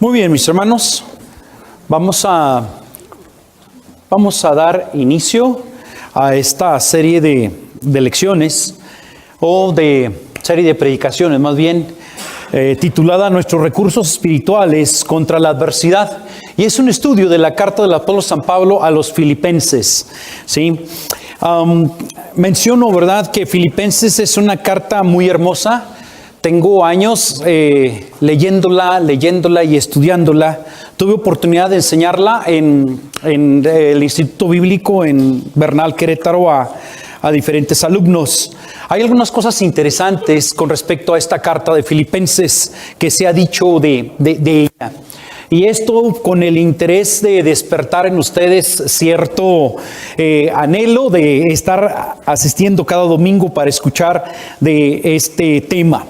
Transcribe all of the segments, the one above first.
Muy bien, mis hermanos, vamos a dar inicio a esta serie de lecciones o de serie de predicaciones, más bien titulada Nuestros recursos espirituales contra la adversidad. Y es un estudio de la carta del apóstol San Pablo a los Filipenses, ¿sí? Menciono, ¿verdad?, que Filipenses es una carta muy hermosa. Tengo años leyéndola y estudiándola. Tuve oportunidad de enseñarla en el Instituto Bíblico en Bernal, Querétaro, a diferentes alumnos. Hay algunas cosas interesantes con respecto a esta carta de Filipenses que se ha dicho de ella. Y esto con el interés de despertar en ustedes cierto anhelo de estar asistiendo cada domingo para escuchar de este tema.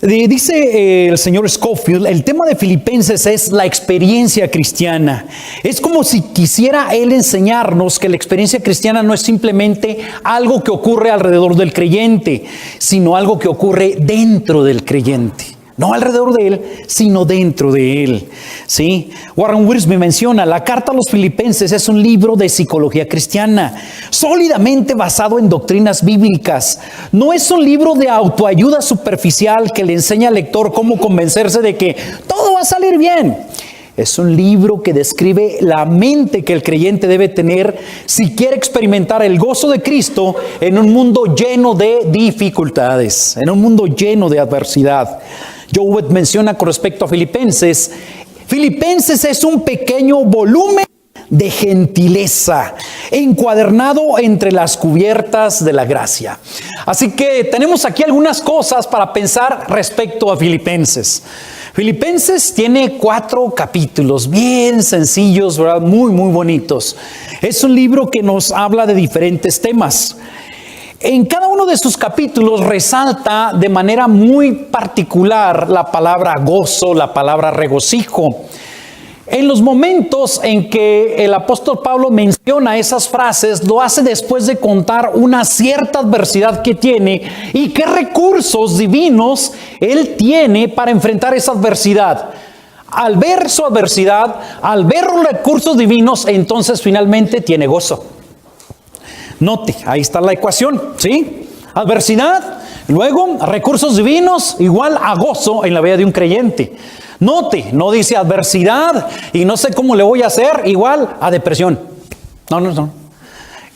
Dice el señor Scofield, el tema de Filipenses es la experiencia cristiana. Es como si quisiera él enseñarnos que la experiencia cristiana no es simplemente algo que ocurre alrededor del creyente, sino algo que ocurre dentro del creyente. No alrededor de él, sino dentro de él. ¿Sí? Warren Wiersbe menciona, la carta a los Filipenses es un libro de psicología cristiana, sólidamente basado en doctrinas bíblicas. No es un libro de autoayuda superficial que le enseña al lector cómo convencerse de que todo va a salir bien. Es un libro que describe la mente que el creyente debe tener si quiere experimentar el gozo de Cristo en un mundo lleno de dificultades, en un mundo lleno de adversidad. Jowett menciona con respecto a Filipenses, Filipenses es un pequeño volumen de gentileza, encuadernado entre las cubiertas de la gracia. Así que tenemos aquí algunas cosas para pensar respecto a Filipenses. Filipenses tiene 4 capítulos, bien sencillos, ¿verdad? Muy bonitos. Es un libro que nos habla de diferentes temas. En cada uno de sus capítulos resalta de manera muy particular la palabra gozo, la palabra regocijo. En los momentos en que el apóstol Pablo menciona esas frases, lo hace después de contar una cierta adversidad que tiene y qué recursos divinos él tiene para enfrentar esa adversidad. Al ver su adversidad, al ver los recursos divinos, entonces finalmente tiene gozo. Note, ahí está la ecuación, ¿sí? Adversidad, luego recursos divinos, igual a gozo en la vida de un creyente. Note, no dice adversidad y no sé cómo le voy a hacer, igual a depresión. No.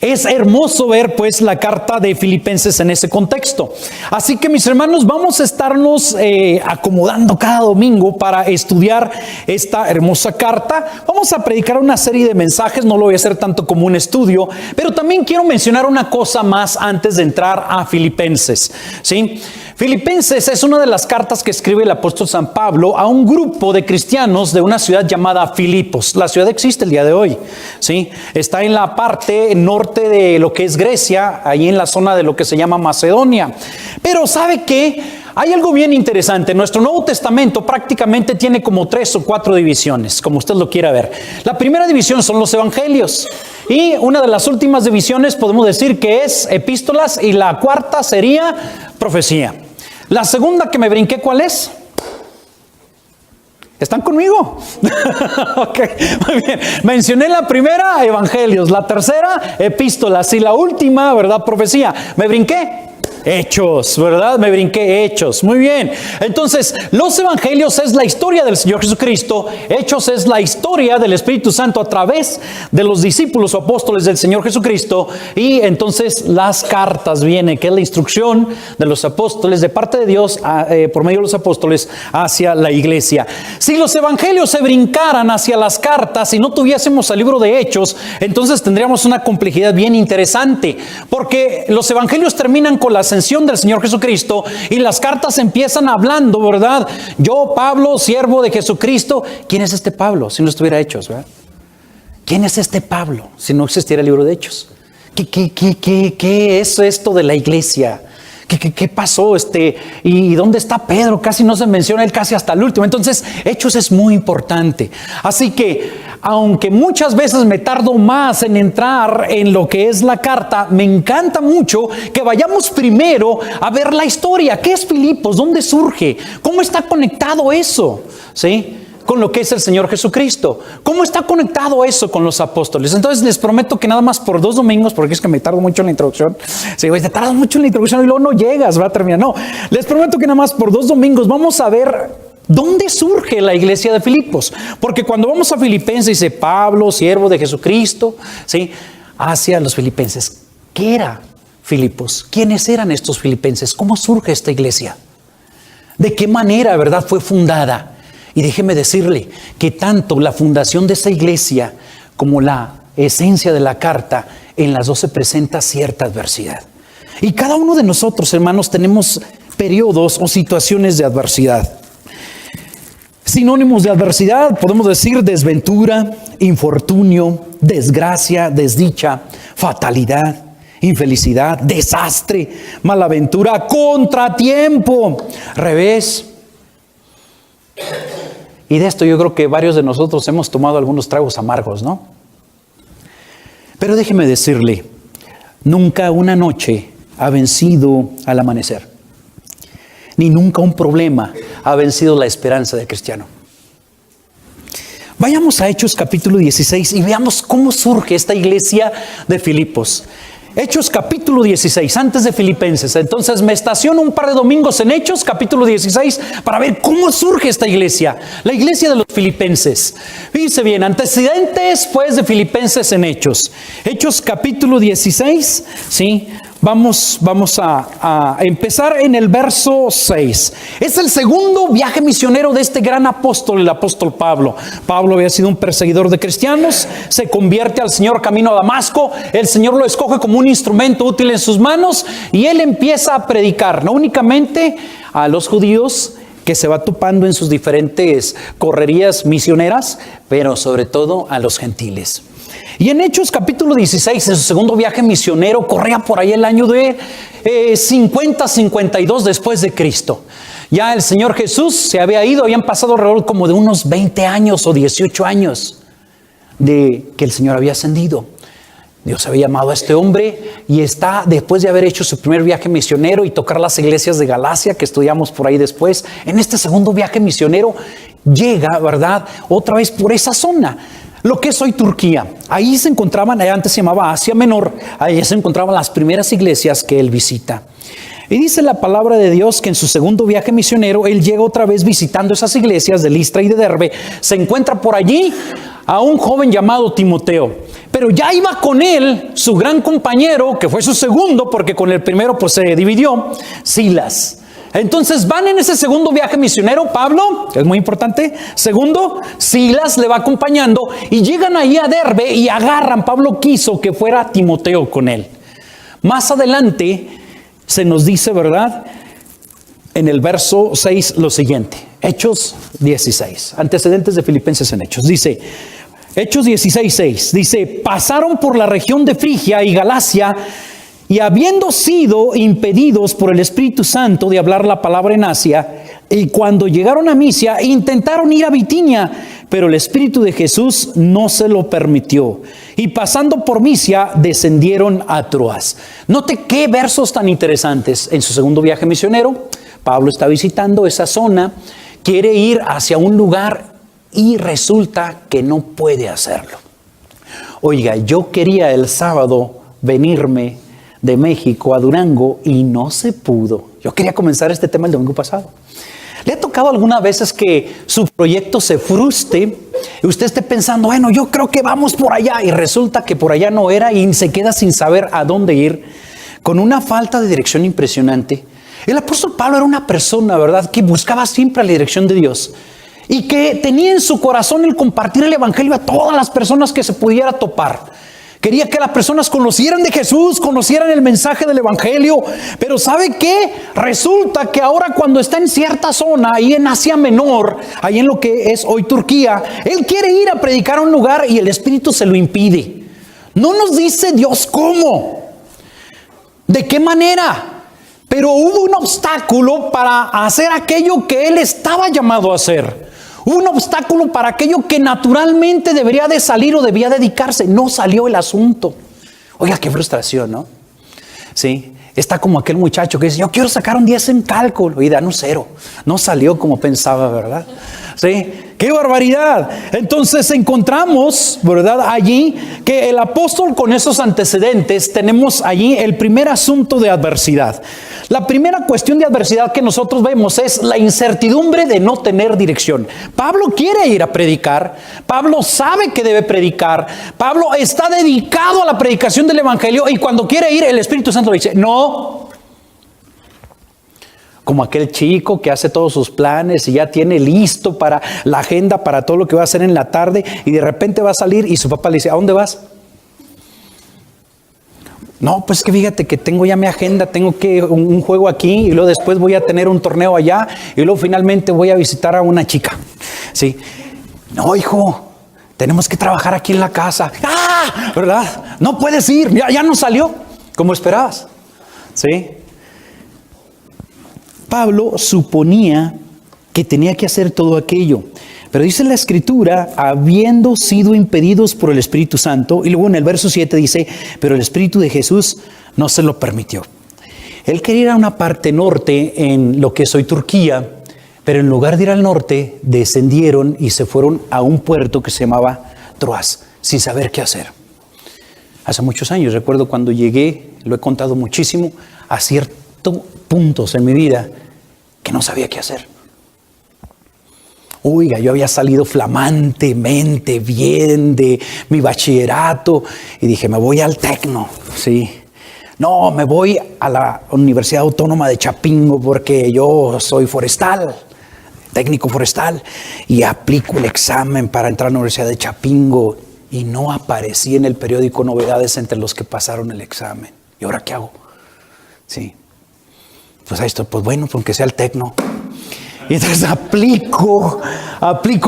Es hermoso ver pues la carta de Filipenses en ese contexto. Así que mis hermanos, vamos a estarnos acomodando cada domingo para estudiar esta hermosa carta. Vamos a predicar una serie de mensajes, no lo voy a hacer tanto como un estudio, pero también quiero mencionar una cosa más antes de entrar a Filipenses, ¿sí? Filipenses es una de las cartas que escribe el apóstol San Pablo a un grupo de cristianos de una ciudad llamada Filipos. La ciudad existe el día de hoy, ¿sí? Está en la parte norte de lo que es Grecia, ahí en la zona de lo que se llama Macedonia. Pero ¿sabe qué? Hay algo bien interesante. Nuestro Nuevo Testamento prácticamente tiene como 3 o 4 divisiones, como usted lo quiera ver. La primera división son los evangelios. Y una de las últimas divisiones podemos decir que es epístolas y la cuarta sería profecía. La segunda que me brinqué, ¿cuál es? ¿Están conmigo? Ok, muy bien. Mencioné la primera, evangelios, la tercera, epístolas y la última, ¿verdad?, profecía. ¿Me brinqué? Hechos, ¿verdad? Me brinqué Hechos. Muy bien. Entonces, los evangelios es la historia del Señor Jesucristo. Hechos es la historia del Espíritu Santo a través de los discípulos o apóstoles del Señor Jesucristo. Y entonces las cartas vienen, que es la instrucción de los apóstoles, de parte de Dios, por medio de los apóstoles, hacia la iglesia. Si los evangelios se brincaran hacia las cartas y no tuviésemos el libro de Hechos, entonces tendríamos una complejidad bien interesante. Porque los evangelios terminan con la ascensión del Señor Jesucristo y las cartas empiezan hablando, ¿verdad? Yo, Pablo, siervo de Jesucristo. ¿Quién es este Pablo si no estuviera Hechos, verdad? ¿Quién es este Pablo si no existiera el libro de Hechos? ¿Qué es esto de la iglesia? ¿Qué pasó? ¿Y dónde está Pedro? Casi no se menciona él, casi hasta el último. Entonces, Hechos es muy importante. Así que, aunque muchas veces me tardo más en entrar en lo que es la carta, me encanta mucho que vayamos primero a ver la historia. ¿Qué es Filipos? ¿Dónde surge? ¿Cómo está conectado eso? ¿Sí? con lo que es el Señor Jesucristo. ¿Cómo está conectado eso con los apóstoles? Entonces les prometo que nada más por 2 domingos, porque es que me tardo mucho en la introducción. Si te tardas mucho en la introducción y luego no llegas, va a terminar. No, les prometo que nada más por 2 domingos vamos a ver dónde surge la iglesia de Filipos. Porque cuando vamos a Filipenses dice Pablo, siervo de Jesucristo, ¿sí? Hacia los filipenses. ¿Qué era Filipos? ¿Quiénes eran estos filipenses? ¿Cómo surge esta iglesia? ¿De qué manera, verdad, fue fundada? Y déjeme decirle que tanto la fundación de esa iglesia como la esencia de la carta, en las dos se presenta cierta adversidad. Y cada uno de nosotros, hermanos, tenemos periodos o situaciones de adversidad. Sinónimos de adversidad, podemos decir desventura, infortunio, desgracia, desdicha, fatalidad, infelicidad, desastre, malaventura, contratiempo, revés. Y de esto yo creo que varios de nosotros hemos tomado algunos tragos amargos, ¿no? Pero déjeme decirle, nunca una noche ha vencido al amanecer, ni nunca un problema ha vencido la esperanza del cristiano. Vayamos a Hechos capítulo 16 y veamos cómo surge esta iglesia de Filipos. Hechos capítulo 16, antes de Filipenses. Entonces me estaciono un par de domingos en Hechos capítulo 16 para ver cómo surge esta iglesia, la iglesia de los filipenses. Fíjense bien, antecedentes pues de Filipenses en Hechos. Hechos capítulo 16, ¿sí? Vamos a empezar en el verso 6. Es el segundo viaje misionero de este gran apóstol, el apóstol Pablo. Pablo había sido un perseguidor de cristianos, se convierte al Señor camino a Damasco, el Señor lo escoge como un instrumento útil en sus manos y él empieza a predicar, no únicamente a los judíos que se va topando en sus diferentes correrías misioneras, pero sobre todo a los gentiles. Y en Hechos capítulo 16, en su segundo viaje misionero, corría por ahí el año de 50-52 después de Cristo. Ya el Señor Jesús se había ido, habían pasado alrededor como de unos 20 años o 18 años de que el Señor había ascendido. Dios había llamado a este hombre y está, después de haber hecho su primer viaje misionero y tocar las iglesias de Galacia, que estudiamos por ahí después, en este segundo viaje misionero llega, ¿verdad?, otra vez por esa zona. Lo que es hoy Turquía. Ahí se encontraban, antes se llamaba Asia Menor, ahí se encontraban las primeras iglesias que él visita. Y dice la palabra de Dios que en su segundo viaje misionero, él llega otra vez visitando esas iglesias de Listra y de Derbe. Se encuentra por allí a un joven llamado Timoteo. Pero ya iba con él su gran compañero, que fue su segundo, porque con el primero pues se dividió, Silas. Entonces van en ese segundo viaje misionero, Pablo, que es muy importante, segundo, Silas le va acompañando y llegan ahí a Derbe y agarran, Pablo quiso que fuera Timoteo con él. Más adelante se nos dice, ¿verdad?, en el verso 6 lo siguiente, Hechos 16, antecedentes de Filipenses en Hechos, dice, Hechos 16:6, dice, pasaron por la región de Frigia y Galacia, y habiendo sido impedidos por el Espíritu Santo de hablar la palabra en Asia, y cuando llegaron a Misia, intentaron ir a Bitinia, pero el Espíritu de Jesús no se lo permitió. Y pasando por Misia, descendieron a Troas. Note qué versos tan interesantes. En su segundo viaje misionero, Pablo está visitando esa zona, quiere ir hacia un lugar y resulta que no puede hacerlo. Oiga, yo quería el sábado venirme de México a Durango y no se pudo. Yo quería comenzar este tema el domingo pasado. ¿Le ha tocado algunas veces que su proyecto se frustre y usted esté pensando, bueno, yo creo que vamos por allá, y resulta que por allá no era y se queda sin saber a dónde ir, con una falta de dirección impresionante? El apóstol Pablo era una persona, ¿verdad?, que buscaba siempre la dirección de Dios y que tenía en su corazón el compartir el evangelio a todas las personas que se pudiera topar. Quería que las personas conocieran de Jesús, conocieran el mensaje del evangelio. Pero ¿sabe qué? Resulta que ahora cuando está en cierta zona, ahí en Asia Menor, ahí en lo que es hoy Turquía, él quiere ir a predicar a un lugar y el Espíritu se lo impide. No nos dice Dios cómo, de qué manera, pero hubo un obstáculo para hacer aquello que él estaba llamado a hacer. Un obstáculo para aquello que naturalmente debería de salir o debía dedicarse. No salió el asunto. Oiga, qué frustración, ¿no? Sí, está como aquel muchacho que dice, yo quiero sacar un 10 en cálculo y dan un 0. No salió como pensaba, ¿verdad? Sí, ¡Qué barbaridad! Entonces encontramos, ¿verdad? Allí que el apóstol con esos antecedentes tenemos allí el primer asunto de adversidad. La primera cuestión de adversidad que nosotros vemos es la incertidumbre de no tener dirección. Pablo quiere ir a predicar. Pablo sabe que debe predicar. Pablo está dedicado a la predicación del evangelio y cuando quiere ir el Espíritu Santo le dice, no. Como aquel chico que hace todos sus planes y ya tiene listo para la agenda, para todo lo que va a hacer en la tarde y de repente va a salir y su papá le dice, ¿a dónde vas? No, pues que fíjate que tengo ya mi agenda, tengo que un juego aquí y luego después voy a tener un torneo allá y luego finalmente voy a visitar a una chica. Sí. No, hijo, tenemos que trabajar aquí en la casa. ¡Ah! ¿Verdad? No puedes ir, ya no salió como esperabas. Sí. Pablo suponía que tenía que hacer todo aquello. Pero dice la Escritura, habiendo sido impedidos por el Espíritu Santo, y luego en el verso 7 dice, pero el Espíritu de Jesús no se lo permitió. Él quería ir a una parte norte en lo que es hoy Turquía, pero en lugar de ir al norte, descendieron y se fueron a un puerto que se llamaba Troas, sin saber qué hacer. Hace muchos años, recuerdo cuando llegué, lo he contado muchísimo, a ciertos puntos en mi vida que no sabía qué hacer. Oiga, yo había salido flamantemente bien de mi bachillerato y dije, me voy al Tecno, sí. No, me voy a la Universidad Autónoma de Chapingo porque yo soy forestal, técnico forestal, y aplico el examen para entrar a la Universidad de Chapingo y no aparecí en el periódico Novedades entre los que pasaron el examen. ¿Y ahora qué hago? Sí. Pues ahí estoy, pues bueno, aunque sea el Tecno. Y entonces aplico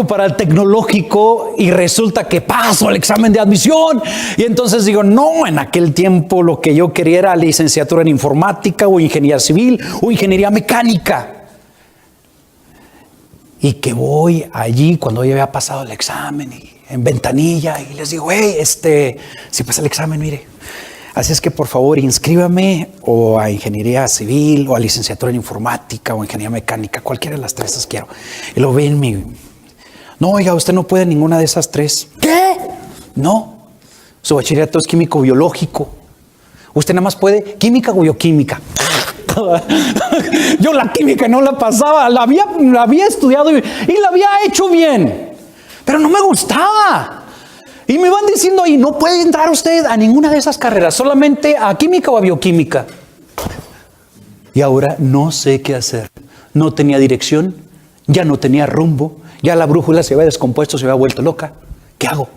para el tecnológico y resulta que paso el examen de admisión. Y entonces digo, no, en aquel tiempo lo que yo quería era licenciatura en informática o ingeniería civil o ingeniería mecánica. Y que voy allí cuando ya había pasado el examen y en ventanilla y les digo, hey, si pasa el examen, mire. Así es que por favor inscríbame o a ingeniería civil o a licenciatura en informática o ingeniería mecánica, cualquiera de las tres las quiero. Y lo ven no, oiga, usted no puede ninguna de esas tres. ¿Qué? No, su bachillerato es químico biológico. Usted nada más puede química o bioquímica. Yo la química no la pasaba, la había estudiado y la había hecho bien, pero no me gustaba. Y me van diciendo ahí, no puede entrar usted a ninguna de esas carreras, solamente a química o a bioquímica. Y ahora no sé qué hacer. No tenía dirección, ya no tenía rumbo, ya la brújula se había descompuesto, se había vuelto loca. ¿Qué hago?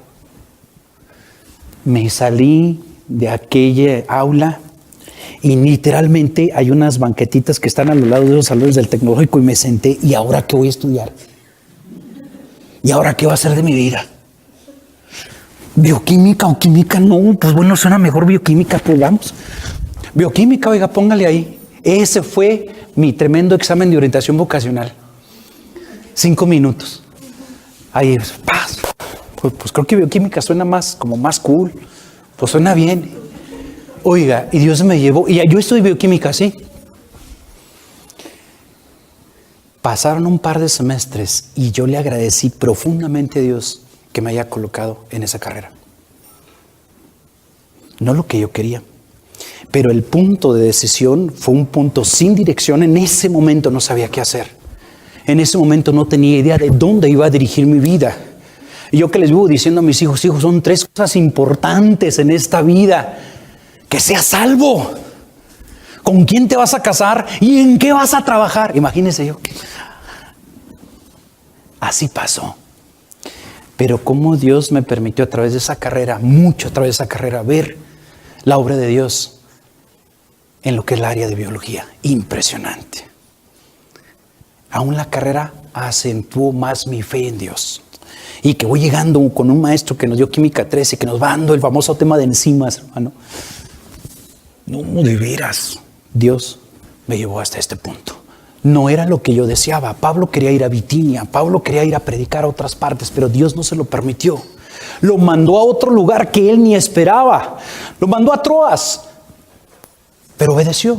Me salí de aquella aula y literalmente hay unas banquetitas que están a los lados de los salones del tecnológico y me senté. ¿Y ahora qué voy a estudiar? ¿Y ahora qué va a hacer de mi vida? ¿Bioquímica o química? No, pues bueno, suena mejor bioquímica, pues vamos. Bioquímica, oiga, póngale ahí. Ese fue mi tremendo examen de orientación vocacional. 5 minutos. Ahí, paz. Pues creo que bioquímica suena como más cool. Pues suena bien. Oiga, y Dios me llevó. Y yo estudié bioquímica, sí. Pasaron un par de semestres y yo le agradecí profundamente a Dios que me haya colocado en esa carrera. No lo que yo quería, pero el punto de decisión fue un punto sin dirección. En ese momento no sabía qué hacer. En ese momento no tenía idea de dónde iba a dirigir mi vida. Y yo que les vivo diciendo a mis hijos, son 3 cosas importantes en esta vida. Que seas salvo, con quién te vas a casar y en qué vas a trabajar. Imagínense yo. Así pasó. Pero cómo Dios me permitió a través de esa carrera, mucho a través de esa carrera, ver la obra de Dios en lo que es el área de biología. Impresionante. Aún la carrera acentuó más mi fe en Dios. Y que voy llegando con un maestro que nos dio química 13, que nos va dando el famoso tema de enzimas, hermano. No, de veras, Dios me llevó hasta este punto. No era lo que yo deseaba. Pablo quería ir a Bitinia, Pablo quería ir a predicar a otras partes, pero Dios no se lo permitió. Lo mandó a otro lugar que él ni esperaba. Lo mandó a Troas, pero obedeció.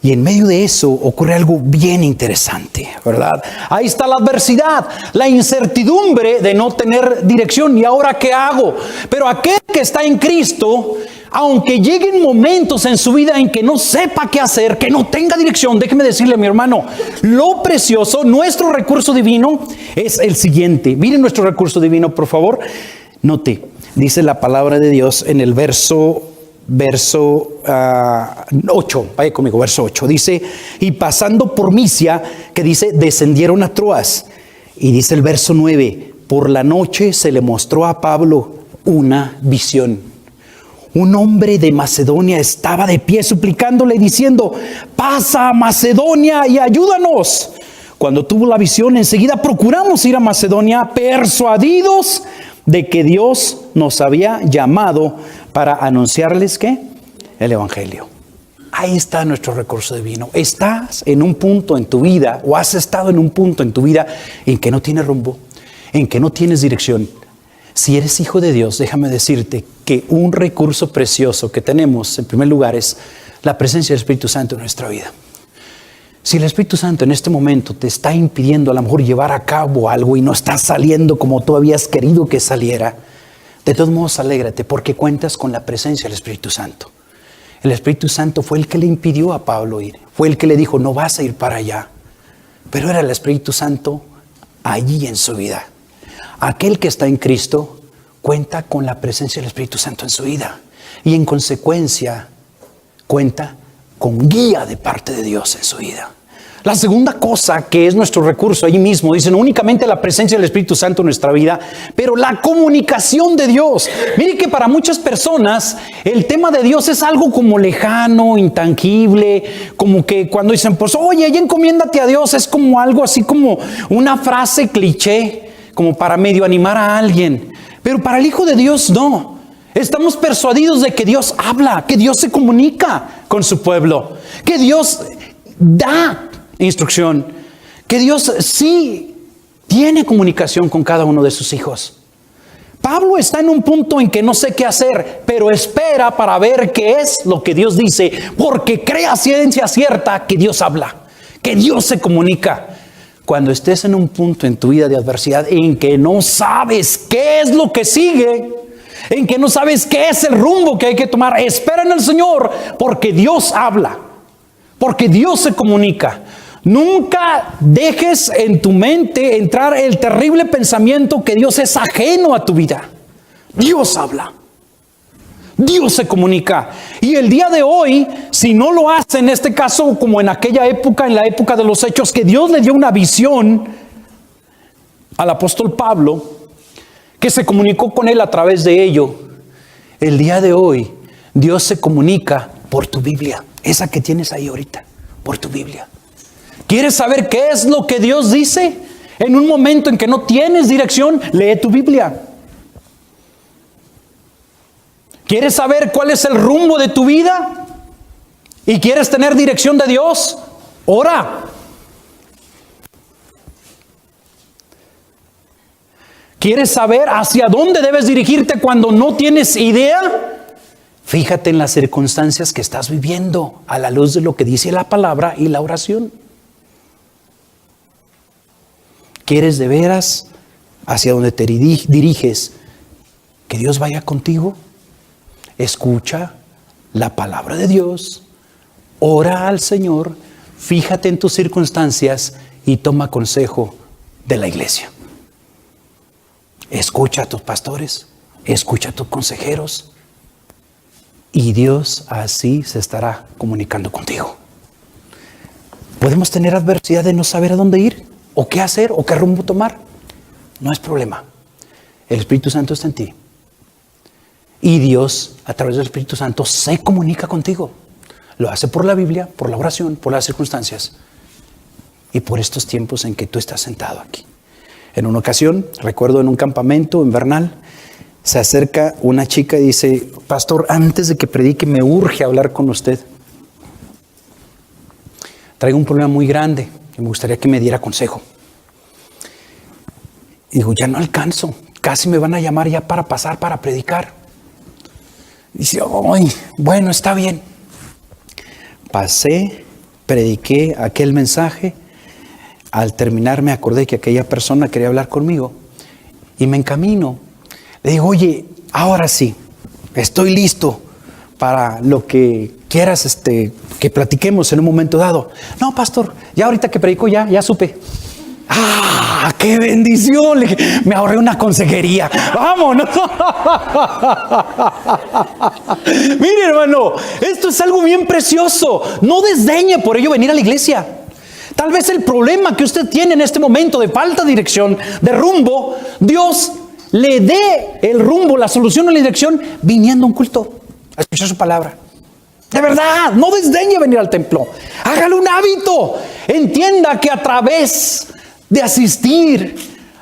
Y en medio de eso ocurre algo bien interesante, ¿verdad? Ahí está la adversidad, la incertidumbre de no tener dirección. ¿Y ahora qué hago? Pero aquel que está en Cristo, aunque lleguen momentos en su vida en que no sepa qué hacer, que no tenga dirección, déjeme decirle, mi hermano, lo precioso, nuestro recurso divino es el siguiente. Miren nuestro recurso divino, por favor. Note, dice la palabra de Dios en el verso 8, vaya conmigo, verso 8, dice, y pasando por Misia, que dice, descendieron a Troas, y dice el verso 9, por la noche se le mostró a Pablo una visión. Un hombre de Macedonia estaba de pie suplicándole, diciendo, pasa a Macedonia y ayúdanos. Cuando tuvo la visión, enseguida procuramos ir a Macedonia, persuadidos de que Dios nos había llamado para anunciarles ¿qué? El evangelio. Ahí está nuestro recurso divino. Estás en un punto en tu vida, o has estado en un punto en tu vida en que no tienes rumbo, en que no tienes dirección. Si eres hijo de Dios, déjame decirte que un recurso precioso que tenemos en primer lugar es la presencia del Espíritu Santo en nuestra vida. Si el Espíritu Santo en este momento te está impidiendo a lo mejor llevar a cabo algo y no está saliendo como tú habías querido que saliera, de todos modos alégrate porque cuentas con la presencia del Espíritu Santo. El Espíritu Santo fue el que le impidió a Pablo ir, fue el que le dijo no vas a ir para allá, pero era el Espíritu Santo allí en su vida. Aquel que está en Cristo cuenta con la presencia del Espíritu Santo en su vida y en consecuencia cuenta con guía de parte de Dios en su vida. La segunda cosa que es nuestro recurso ahí mismo, dice, no únicamente la presencia del Espíritu Santo en nuestra vida, pero la comunicación de Dios. Mire que para muchas personas el tema de Dios es algo como lejano, intangible, como que cuando dicen, pues oye, ya encomiéndate a Dios, es como algo así como una frase cliché, como para medio animar a alguien. Pero para el Hijo de Dios no. Estamos persuadidos de que Dios habla, que Dios se comunica con su pueblo, que Dios da instrucción, que Dios sí tiene comunicación con cada uno de sus hijos. Pablo está en un punto en que no sé qué hacer, pero espera para ver qué es lo que Dios dice, porque cree a ciencia cierta que Dios habla, que Dios se comunica. Cuando estés en un punto en tu vida de adversidad en que no sabes qué es lo que sigue, en que no sabes qué es el rumbo que hay que tomar, espera en el Señor, porque Dios habla, porque Dios se comunica. Nunca dejes en tu mente entrar el terrible pensamiento que Dios es ajeno a tu vida. Dios habla, Dios se comunica. Y el día de hoy, si no lo hace, en este caso como en aquella época, en la época de los Hechos, que Dios le dio una visión al apóstol Pablo, que se comunicó con él a través de ello. El día de hoy, Dios se comunica por tu Biblia, esa que tienes ahí ahorita, por tu Biblia. ¿Quieres saber qué es lo que Dios dice? En un momento en que no tienes dirección, lee tu Biblia. ¿Quieres saber cuál es el rumbo de tu vida? ¿Y quieres tener dirección de Dios? Ora. ¿Quieres saber hacia dónde debes dirigirte cuando no tienes idea? Fíjate en las circunstancias que estás viviendo a la luz de lo que dice la palabra y la oración. ¿Quieres de veras hacia donde te diriges que Dios vaya contigo? Escucha la palabra de Dios, ora al Señor, fíjate en tus circunstancias y toma consejo de la iglesia. Escucha a tus pastores, escucha a tus consejeros y Dios así se estará comunicando contigo. ¿Podemos tener adversidad de no saber a dónde ir? ¿O qué hacer? ¿O qué rumbo tomar? No es problema. El Espíritu Santo está en ti. Y Dios, a través del Espíritu Santo, se comunica contigo. Lo hace por la Biblia, por la oración, por las circunstancias. Y por estos tiempos en que tú estás sentado aquí. En una ocasión, recuerdo en un campamento invernal, se acerca una chica y dice, pastor, antes de que predique me urge hablar con usted. Traigo un problema muy grande y me gustaría que me diera consejo. Y digo, ya no alcanzo, casi me van a llamar ya para pasar para predicar. Dice, ay, bueno, está bien. Pasé prediqué aquel mensaje. Al terminar me acordé que aquella persona quería hablar conmigo y me encamino. Le digo, oye, ahora sí, estoy listo para lo que quieras que platiquemos en un momento dado. No, pastor, ya ahorita que predico ya supe. ¡Ah, qué bendición! Me ahorré una consejería. ¡Vámonos! Mire, hermano, esto es algo bien precioso. No desdeñe por ello venir a la iglesia. Tal vez el problema que usted tiene en este momento de falta de dirección, de rumbo, Dios le dé el rumbo, la solución o la dirección viniendo a un culto a escuchar su palabra. De verdad, no desdeñe venir al templo. Hágalo un hábito. Entienda que a través de asistir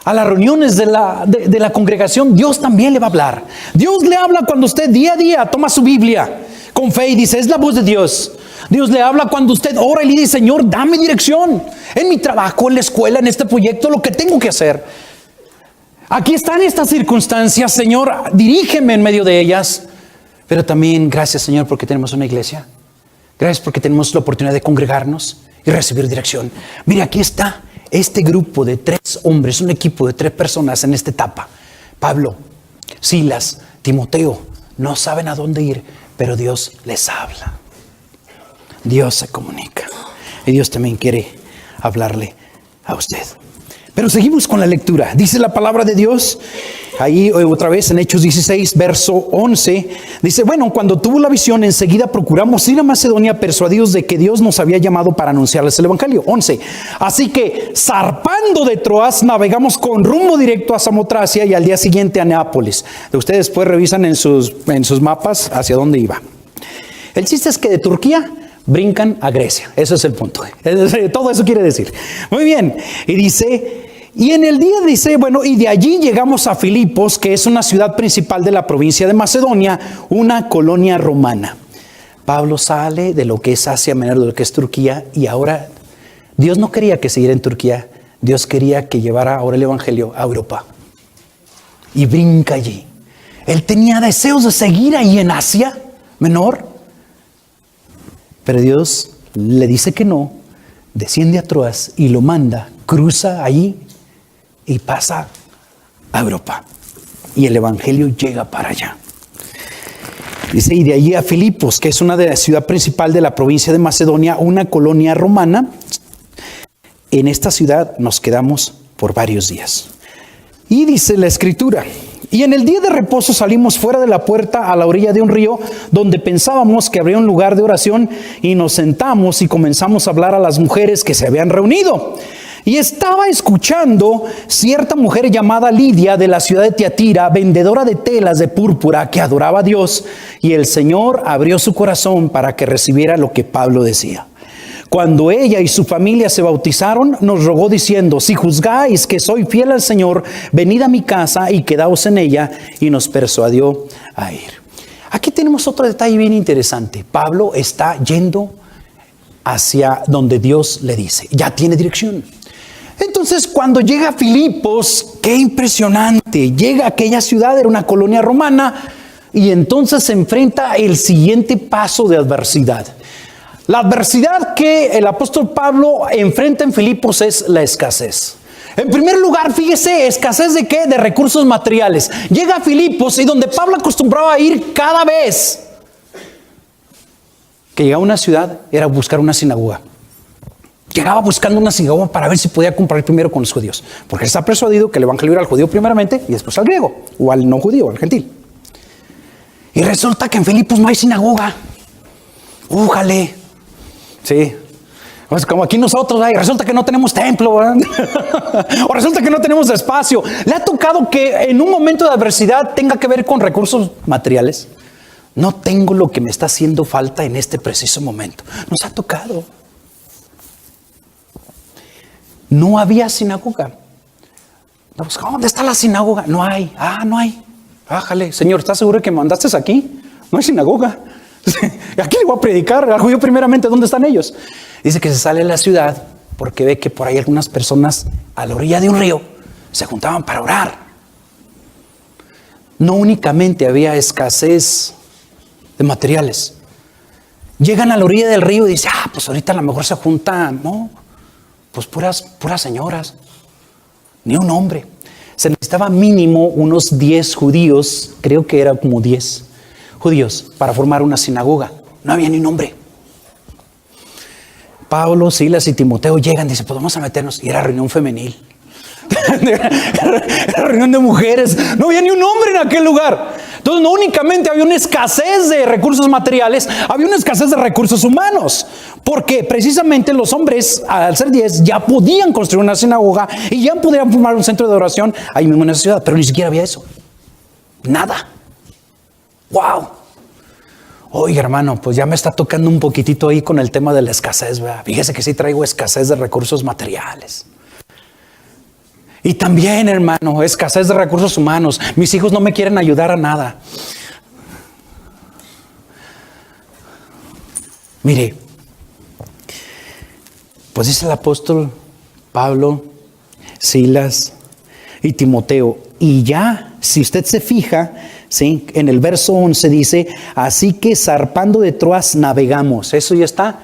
a las reuniones de la congregación, Dios también le va a hablar. Dios le habla cuando usted día a día toma su Biblia con fe y dice, es la voz de Dios. Dios le habla cuando usted ora y le dice, Señor, dame dirección en mi trabajo, en la escuela, en este proyecto, lo que tengo que hacer. Aquí están estas circunstancias, Señor, dirígeme en medio de ellas. Pero también gracias, Señor, porque tenemos una iglesia. Gracias porque tenemos la oportunidad de congregarnos y recibir dirección. Mire, aquí está este grupo de 3 hombres, un equipo de 3 personas en esta etapa. Pablo, Silas, Timoteo, no saben a dónde ir, pero Dios les habla. Dios se comunica. Y Dios también quiere hablarle a usted. Pero seguimos con la lectura. Dice la palabra de Dios, ahí otra vez en Hechos 16, verso 11, dice, bueno, cuando tuvo la visión, enseguida procuramos ir a Macedonia, persuadidos de que Dios nos había llamado para anunciarles el evangelio. 11, así que zarpando de Troas, navegamos con rumbo directo a Samotracia y al día siguiente a Neápolis. Ustedes después revisan en sus mapas hacia dónde iba. El chiste es que de Turquía brincan a Grecia. Ese es el punto. Todo eso quiere decir. Muy bien. Y dice, y en el día dice, bueno, y de allí llegamos a Filipos, que es una ciudad principal de la provincia de Macedonia, una colonia romana. Pablo sale de lo que es Asia Menor, de lo que es Turquía, y ahora Dios no quería que siguiera en Turquía, Dios quería que llevara ahora el evangelio a Europa. Y brinca allí. Él tenía deseos de seguir ahí en Asia Menor, pero Dios le dice que no, desciende a Troas y lo manda, cruza allí y pasa a Europa. Y el evangelio llega para allá. Dice, y de allí a Filipos, que es una de la ciudad principal de la provincia de Macedonia, una colonia romana. En esta ciudad nos quedamos por varios días. Y dice la escritura, y en el día de reposo salimos fuera de la puerta a la orilla de un río donde pensábamos que habría un lugar de oración y nos sentamos y comenzamos a hablar a las mujeres que se habían reunido. Y estaba escuchando cierta mujer llamada Lidia de la ciudad de Tiatira, vendedora de telas de púrpura, que adoraba a Dios, y el Señor abrió su corazón para que recibiera lo que Pablo decía. Cuando ella y su familia se bautizaron, nos rogó diciendo, si juzgáis que soy fiel al Señor, venid a mi casa y quedaos en ella, y nos persuadió a ir. Aquí tenemos otro detalle bien interesante. Pablo está yendo hacia donde Dios le dice, ya tiene dirección. Entonces, cuando llega a Filipos, qué impresionante, llega a aquella ciudad, era una colonia romana, y entonces se enfrenta el siguiente paso de adversidad. La adversidad que el apóstol Pablo enfrenta en Filipos es la escasez. En primer lugar, fíjese, escasez de qué? De recursos materiales. Llega a Filipos y donde Pablo acostumbraba a ir cada vez que llegaba a una ciudad era buscar una sinagoga. Llegaba buscando una sinagoga para ver si podía comprar primero con los judíos. Porque está persuadido que el evangelio era al judío primeramente y después al griego, o al no judío, al gentil. Y resulta que en Filipos no hay sinagoga. ¡Újale! Sí, pues como aquí nosotros, resulta que no tenemos templo, ¿verdad? O resulta que no tenemos espacio. ¿Le ha tocado que en un momento de adversidad tenga que ver con recursos materiales? No tengo lo que me está haciendo falta en este preciso momento. Nos ha tocado. No había sinagoga. ¿Dónde está la sinagoga? No hay. No hay. Ájale, Señor, ¿estás seguro que me mandaste aquí? No hay sinagoga. Aquí le voy a predicar al judío primeramente. ¿Dónde están ellos? Dice que se sale de la ciudad porque ve que por ahí algunas personas a la orilla de un río se juntaban para orar. No únicamente había escasez de materiales. Llegan a la orilla del río y dicen, pues ahorita a lo mejor se juntan. No, pues puras señoras, ni un hombre. Se necesitaba mínimo unos 10 judíos, creo que era como 10 judíos, para formar una sinagoga. No había ni un hombre. Pablo, Silas y Timoteo llegan, dicen, pues vamos a meternos. Y era reunión femenil. Era reunión de mujeres. No había ni un hombre en aquel lugar. Entonces no únicamente había una escasez de recursos materiales, había una escasez de recursos humanos. Porque precisamente los hombres, al ser 10, ya podían construir una sinagoga y ya podían formar un centro de oración ahí mismo en esa ciudad. Pero ni siquiera había eso. Nada. ¡Wow! Oiga, hermano, pues ya me está tocando un poquitito ahí con el tema de la escasez, ¿verdad? Fíjese que sí traigo escasez de recursos materiales. Y también, hermano, escasez de recursos humanos. Mis hijos no me quieren ayudar a nada. Mire, pues dice el apóstol Pablo, Silas y Timoteo. Y ya, si usted se fija, ¿sí? En el verso 11 dice, así que zarpando de Troas navegamos. Eso ya está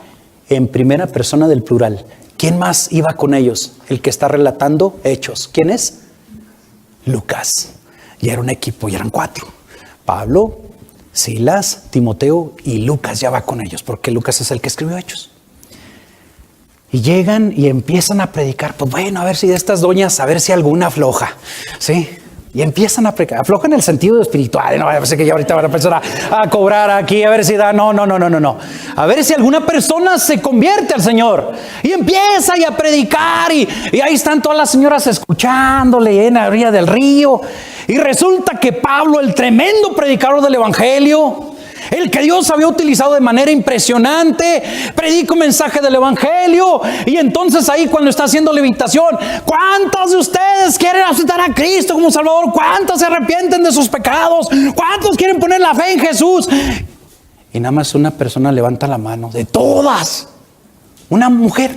en primera persona del plural. ¿Quién más iba con ellos? El que está relatando Hechos. ¿Quién es? Lucas. Y era un equipo, y eran 4. Pablo, Silas, Timoteo y Lucas ya va con ellos, porque Lucas es el que escribió Hechos. Y llegan y empiezan a predicar. Pues bueno, a ver si de estas doñas, a ver si alguna afloja. ¿Sí? Y empiezan a predicar. Afloja en el sentido espiritual. No, a ver si que ya ahorita van a empezar a cobrar aquí, a ver si da. No. A ver si alguna persona se convierte al Señor. Y empieza a predicar. Y ahí están todas las señoras escuchándole en la orilla del río. Y resulta que Pablo, el tremendo predicador del Evangelio, el que Dios había utilizado de manera impresionante, predica un mensaje del Evangelio. Y entonces ahí cuando está haciendo la invitación, ¿cuántos de ustedes quieren aceptar a Cristo como Salvador? ¿Cuántos se arrepienten de sus pecados? ¿Cuántos quieren poner la fe en Jesús? Y nada más una persona levanta la mano, de todas, una mujer,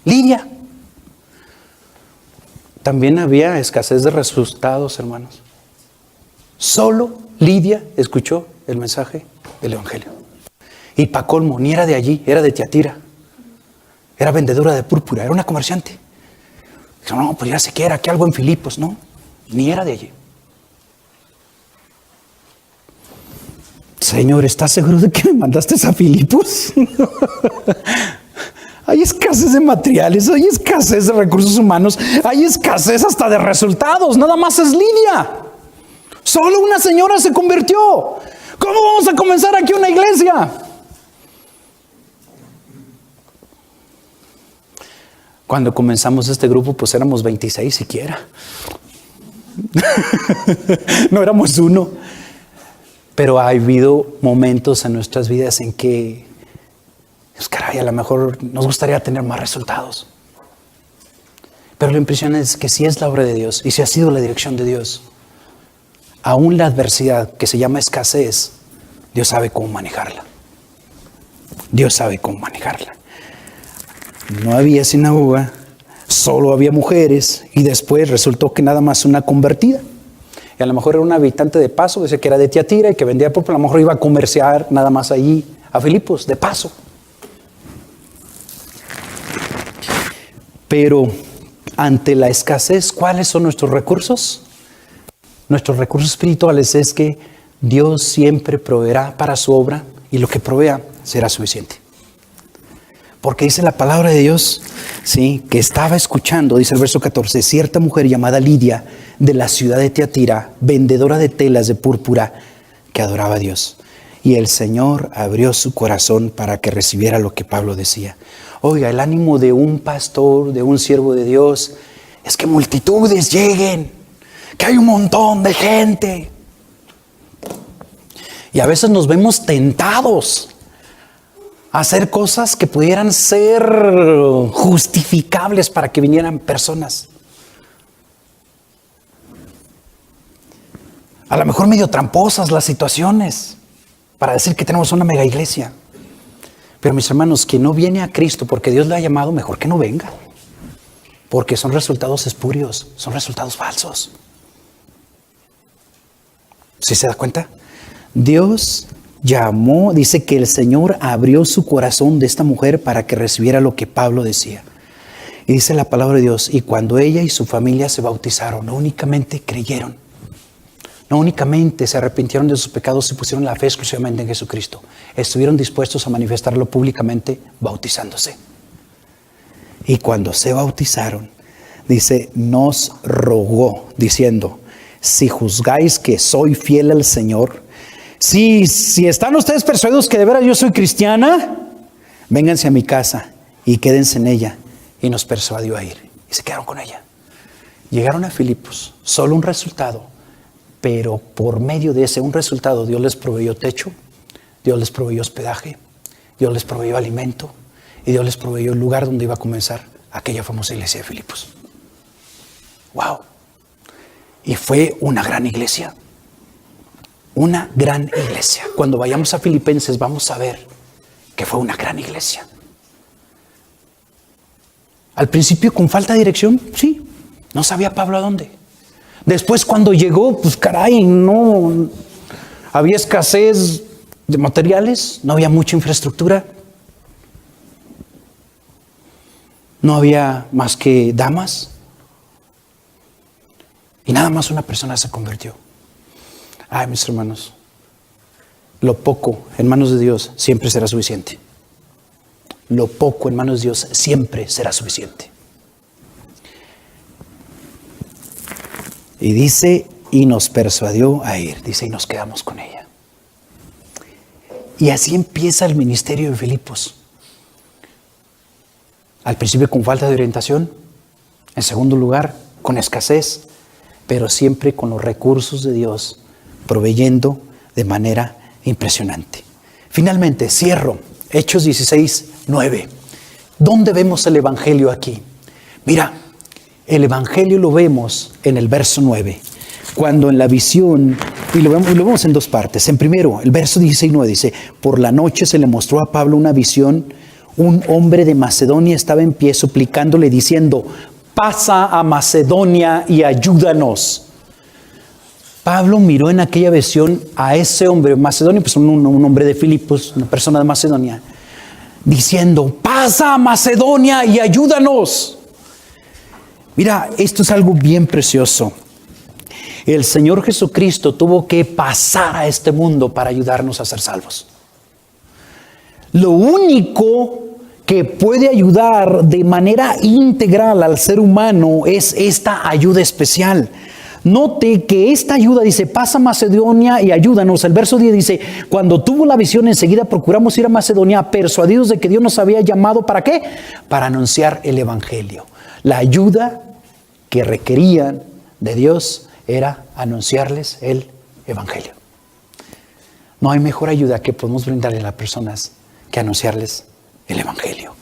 Lidia. También había escasez de resultados, hermanos. Solo Lidia escuchó el mensaje del Evangelio. Y pa' colmo, ni era de allí, era de Tiatira. Era vendedora de púrpura, era una comerciante. Dijo, no, pues ya se quiera, aquí algo en Filipos. No, ni era de allí. Señor, ¿estás seguro de que me mandaste a Filipos? Hay escasez de materiales, hay escasez de recursos humanos, hay escasez hasta de resultados. Nada más es Lidia. Solo una señora se convirtió. ¿Cómo vamos a comenzar aquí una iglesia? Cuando comenzamos este grupo, pues éramos 26 siquiera. No éramos uno. Pero ha habido momentos en nuestras vidas en que, pues caray, a lo mejor nos gustaría tener más resultados. Pero lo impresionante es que si es la obra de Dios y si ha sido la dirección de Dios, aún la adversidad que se llama escasez, Dios sabe cómo manejarla. Dios sabe cómo manejarla. No había sinagoga, solo había mujeres y después resultó que nada más una convertida. Y a lo mejor era un habitante de paso, dice que era de Tiatira y que vendía púrpura, a lo mejor iba a comerciar nada más allí a Filipos, de paso. Pero ante la escasez, ¿cuáles son nuestros recursos? Nuestros recursos espirituales es que Dios siempre proveerá para su obra y lo que provea será suficiente. Porque dice la palabra de Dios, sí, que estaba escuchando, dice el verso 14, cierta mujer llamada Lidia de la ciudad de Tiatira, vendedora de telas de púrpura, que adoraba a Dios. Y el Señor abrió su corazón para que recibiera lo que Pablo decía. Oiga, el ánimo de un pastor, de un siervo de Dios, es que multitudes lleguen, que hay un montón de gente. Y a veces nos vemos tentados a hacer cosas que pudieran ser justificables para que vinieran personas. A lo mejor medio tramposas las situaciones para decir que tenemos una mega iglesia. Pero mis hermanos, quien no viene a Cristo porque Dios le ha llamado, mejor que no venga. Porque son resultados espurios, son resultados falsos. ¿Sí se da cuenta? Dios llamó, dice que el Señor abrió su corazón de esta mujer para que recibiera lo que Pablo decía. Y dice la palabra de Dios, y cuando ella y su familia se bautizaron, no únicamente creyeron, no únicamente se arrepintieron de sus pecados y pusieron la fe exclusivamente en Jesucristo, estuvieron dispuestos a manifestarlo públicamente bautizándose. Y cuando se bautizaron, dice, nos rogó, diciendo, si juzgáis que soy fiel al Señor, si están ustedes persuadidos que de veras yo soy cristiana, vénganse a mi casa y quédense en ella. Y nos persuadió a ir. Y se quedaron con ella. Llegaron a Filipos, solo un resultado. Pero por medio de ese un resultado, Dios les proveyó techo, Dios les proveyó hospedaje, Dios les proveyó alimento y Dios les proveyó el lugar donde iba a comenzar aquella famosa iglesia de Filipos. ¡Wow! Y fue una gran iglesia. Una gran iglesia. Cuando vayamos a Filipenses vamos a ver que fue una gran iglesia. Al principio con falta de dirección, sí, no sabía Pablo a dónde. Después cuando llegó, pues caray, no había escasez de materiales, no había mucha infraestructura, no había más que damas y nada más una persona se convirtió. Ay, mis hermanos, lo poco en manos de Dios siempre será suficiente. Lo poco en manos de Dios siempre será suficiente. Y dice, y nos persuadió a ir. Dice, y nos quedamos con ella. Y así empieza el ministerio de Filipos. Al principio con falta de orientación. En segundo lugar, con escasez. Pero siempre con los recursos de Dios, proveyendo de manera impresionante. Finalmente, cierro. Hechos 16, 9. ¿Dónde vemos el evangelio aquí? Mira, el evangelio lo vemos en el verso 9. Cuando en la visión, y lo vemos en dos partes. En primero, el verso 16, 9 dice, por la noche se le mostró a Pablo una visión. Un hombre de Macedonia estaba en pie suplicándole diciendo, pasa a Macedonia y ayúdanos. Pablo miró en aquella visión a ese hombre de Macedonia, pues un hombre de Filipos, una persona de Macedonia, diciendo, pasa a Macedonia y ayúdanos. Mira, esto es algo bien precioso. El Señor Jesucristo tuvo que pasar a este mundo para ayudarnos a ser salvos. Lo único que puede ayudar de manera integral al ser humano es esta ayuda especial. Note que esta ayuda dice, pasa a Macedonia y ayúdanos. El verso 10 dice, cuando tuvo la visión enseguida procuramos ir a Macedonia persuadidos de que Dios nos había llamado, ¿para qué? Para anunciar el evangelio. La ayuda que requerían de Dios era anunciarles el evangelio. No hay mejor ayuda que podemos brindarle a las personas que anunciarles el evangelio.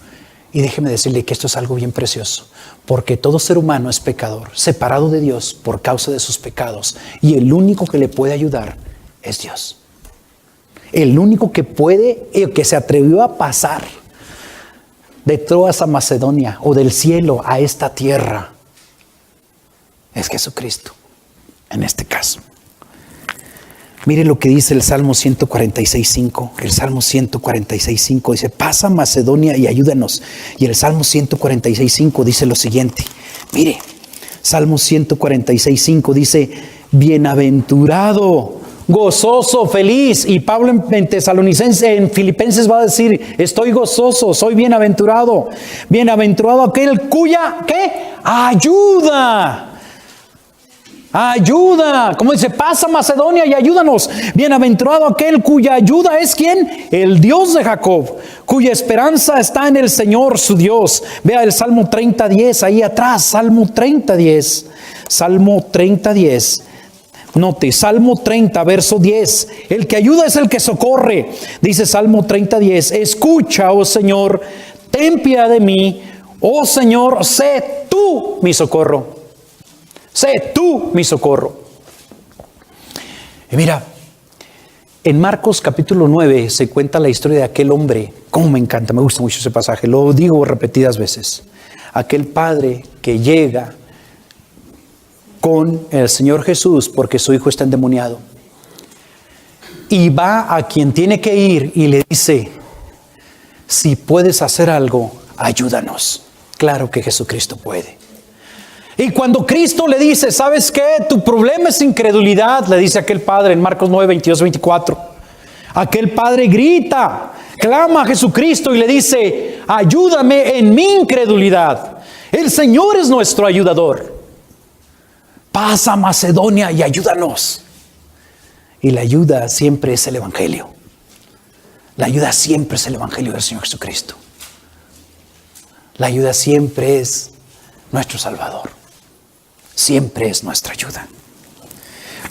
Y déjeme decirle que esto es algo bien precioso, porque todo ser humano es pecador, separado de Dios por causa de sus pecados, y el único que le puede ayudar es Dios. El único que puede, que se atrevió a pasar de Troas a Macedonia o del cielo a esta tierra es Jesucristo, en este caso. Mire lo que dice el Salmo 146.5. El Salmo 146.5 dice, pasa Macedonia y ayúdanos. Y el Salmo 146.5 dice lo siguiente. Mire, Salmo 146.5 dice, bienaventurado, gozoso, feliz. Y Pablo en Tesalonicenses, en Filipenses va a decir, estoy gozoso, soy bienaventurado. Bienaventurado aquel cuya, ¿qué? Ayuda. Ayuda, como dice, pasa Macedonia y ayúdanos. Bienaventurado aquel cuya ayuda es ¿quién? El Dios de Jacob, cuya esperanza está en el Señor su Dios. Vea el Salmo 30:10 ahí atrás, Salmo 30:10. Salmo 30:10. Note, Salmo 30, verso 10. El que ayuda es el que socorre. Dice Salmo 30:10. Escucha, oh Señor, ten piedad de mí. Oh Señor, sé tú mi socorro. Sé tú mi socorro. Y mira, en Marcos capítulo 9 se cuenta la historia de aquel hombre. Cómo me encanta, me gusta mucho ese pasaje. Lo digo repetidas veces. Aquel padre que llega con el Señor Jesús porque su hijo está endemoniado. y va a quien tiene que ir y le dice, si puedes hacer algo, ayúdanos. Claro que Jesucristo puede. Y cuando Cristo le dice, ¿sabes qué? Tu problema es incredulidad, le dice aquel padre en Marcos 9, 22, 24. Aquel padre grita, clama a Jesucristo y le dice, ayúdame en mi incredulidad. El Señor es nuestro ayudador. Pasa a Macedonia y ayúdanos. Y la ayuda siempre es el Evangelio. La ayuda siempre es el Evangelio del Señor Jesucristo. La ayuda siempre es nuestro Salvador. Siempre es nuestra ayuda.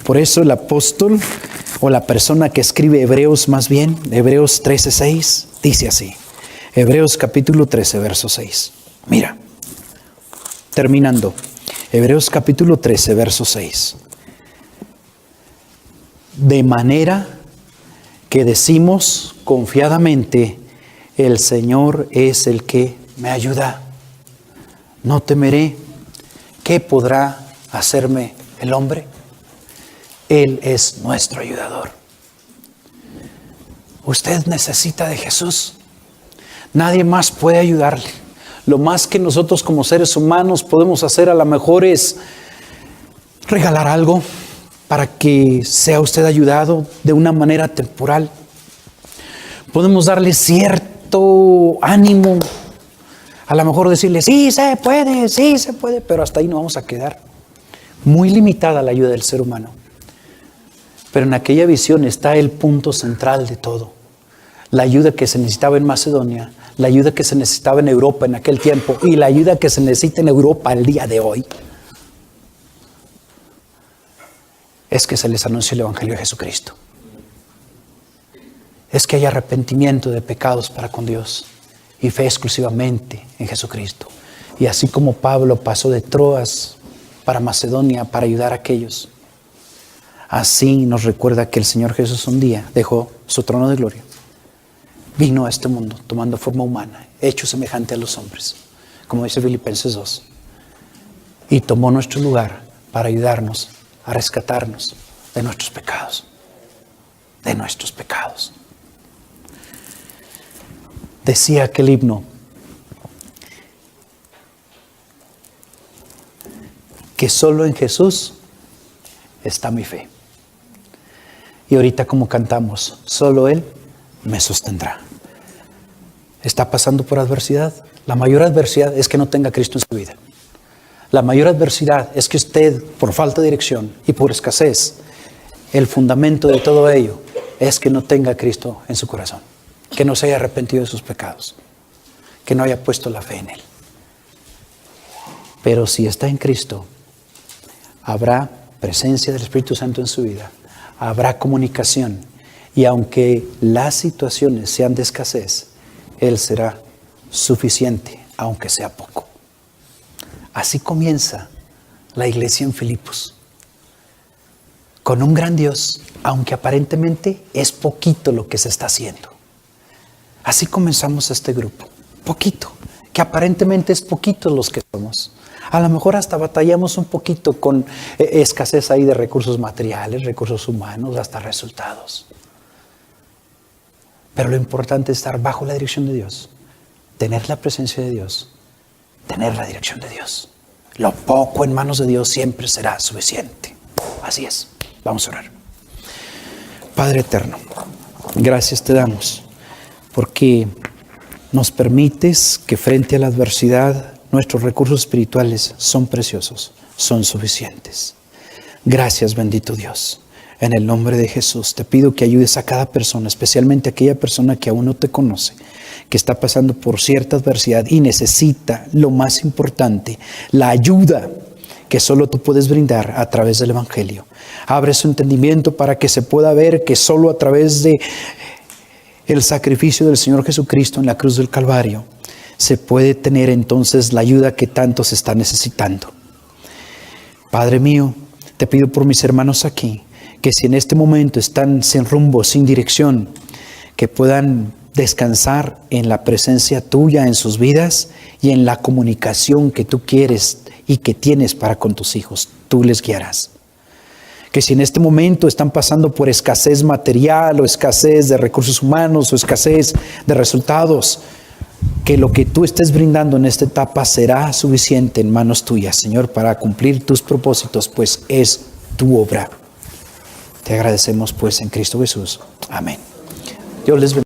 Por eso el apóstol, o la persona que escribe Hebreos más bien, Hebreos 13:6, dice así. Hebreos capítulo 13, verso 6. Mira, terminando. Hebreos capítulo 13, verso 6. De manera que decimos confiadamente, el Señor es el que me ayuda. No temeré. ¿Qué podrá hacerme el hombre? Él es nuestro ayudador. Usted necesita de Jesús. Nadie más puede ayudarle. Lo más que nosotros como seres humanos podemos hacer a lo mejor es regalar algo para que sea usted ayudado de una manera temporal. Podemos darle cierto ánimo. A lo mejor decirle, sí se puede, pero hasta ahí no vamos a quedar. Muy limitada la ayuda del ser humano. Pero en aquella visión está el punto central de todo. La ayuda que se necesitaba en Macedonia, la ayuda que se necesitaba en Europa en aquel tiempo y la ayuda que se necesita en Europa el día de hoy. Es que se les anuncie el Evangelio de Jesucristo. Es que haya arrepentimiento de pecados para con Dios y fe exclusivamente en Jesucristo. Y así como Pablo pasó de Troas para Macedonia para ayudar a aquellos, así nos recuerda que el Señor Jesús un día dejó su trono de gloria, vino a este mundo tomando forma humana, hecho semejante a los hombres, como dice Filipenses 2, y tomó nuestro lugar para ayudarnos a rescatarnos de nuestros pecados, de nuestros pecados. Decía aquel himno que solo en Jesús está mi fe. Y ahorita como cantamos, solo Él me sostendrá. ¿Está pasando por adversidad? La mayor adversidad es que no tenga a Cristo en su vida. La mayor adversidad es que usted, por falta de dirección y por escasez, el fundamento de todo ello es que no tenga a Cristo en su corazón. Que no se haya arrepentido de sus pecados, que no haya puesto la fe en Él. Pero si está en Cristo, habrá presencia del Espíritu Santo en su vida, habrá comunicación, y aunque las situaciones sean de escasez, Él será suficiente, aunque sea poco. Así comienza la iglesia en Filipos, con un gran Dios, aunque aparentemente es poquito lo que se está haciendo. Así comenzamos este grupo, poquito, que aparentemente es poquito los que somos. A lo mejor hasta batallamos un poquito con escasez ahí de recursos materiales, recursos humanos, hasta resultados. Pero lo importante es estar bajo la dirección de Dios, tener la presencia de Dios, tener la dirección de Dios. Lo poco en manos de Dios siempre será suficiente. Así es. Vamos a orar. Padre eterno, gracias te damos porque nos permites que frente a la adversidad nuestros recursos espirituales son preciosos, son suficientes. Gracias, bendito Dios. En el nombre de Jesús te pido que ayudes a cada persona, especialmente a aquella persona que aún no te conoce, que está pasando por cierta adversidad y necesita lo más importante, la ayuda que solo tú puedes brindar a través del Evangelio. Abre su entendimiento para que se pueda ver que solo a través de el sacrificio del Señor Jesucristo en la cruz del Calvario se puede tener entonces la ayuda que tanto se está necesitando. Padre mío, te pido por mis hermanos aquí, que si en este momento están sin rumbo, sin dirección, que puedan descansar en la presencia tuya en sus vidas y en la comunicación que tú quieres y que tienes para con tus hijos. Tú les guiarás. que si en este momento están pasando por escasez material o escasez de recursos humanos o escasez de resultados, que lo que tú estés brindando en esta etapa será suficiente en manos tuyas, Señor, para cumplir tus propósitos, pues es tu obra. Te agradecemos pues en Cristo Jesús. Amén. Dios les bendiga.